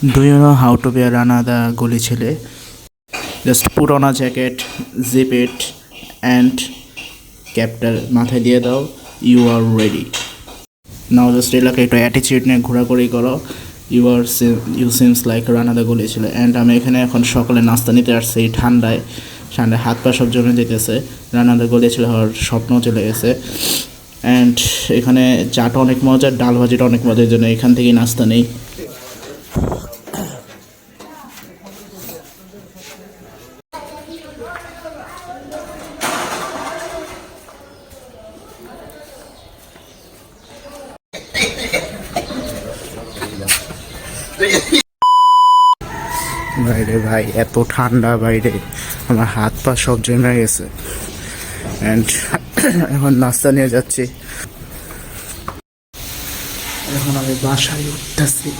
Do you know how to wear another goli chile? Just put on a jacket, zip it, and ক্যাপটা মাথায় দিয়ে দাও, you are ready. Now just এলাকা একটু অ্যাটিচিউড নিয়ে ঘোরাঘুরি করো, ইউ সিমস লাইক রানাদা গলি ছিল। অ্যান্ড আমি এখানে এখন সকালে নাস্তা নিতে আসছি এই ঠান্ডায় হাত পা সব জমে যেতেছে, রানাদা গলি ছিল হওয়ার স্বপ্ন চলে গেছে। অ্যান্ড এখানে চাটা অনেক মজার, ডাল ভাজিটা অনেক মজার, জন্য এখান থেকেই নাস্তা নেই। বাইরে ভাই এত ঠান্ডা, বাইরে আমার হাত পা সব জমে গেছে। অ্যান্ড এখন নাস্তা নিয়ে যাচ্ছি। এখন আমি বাসায় উঠতেছি।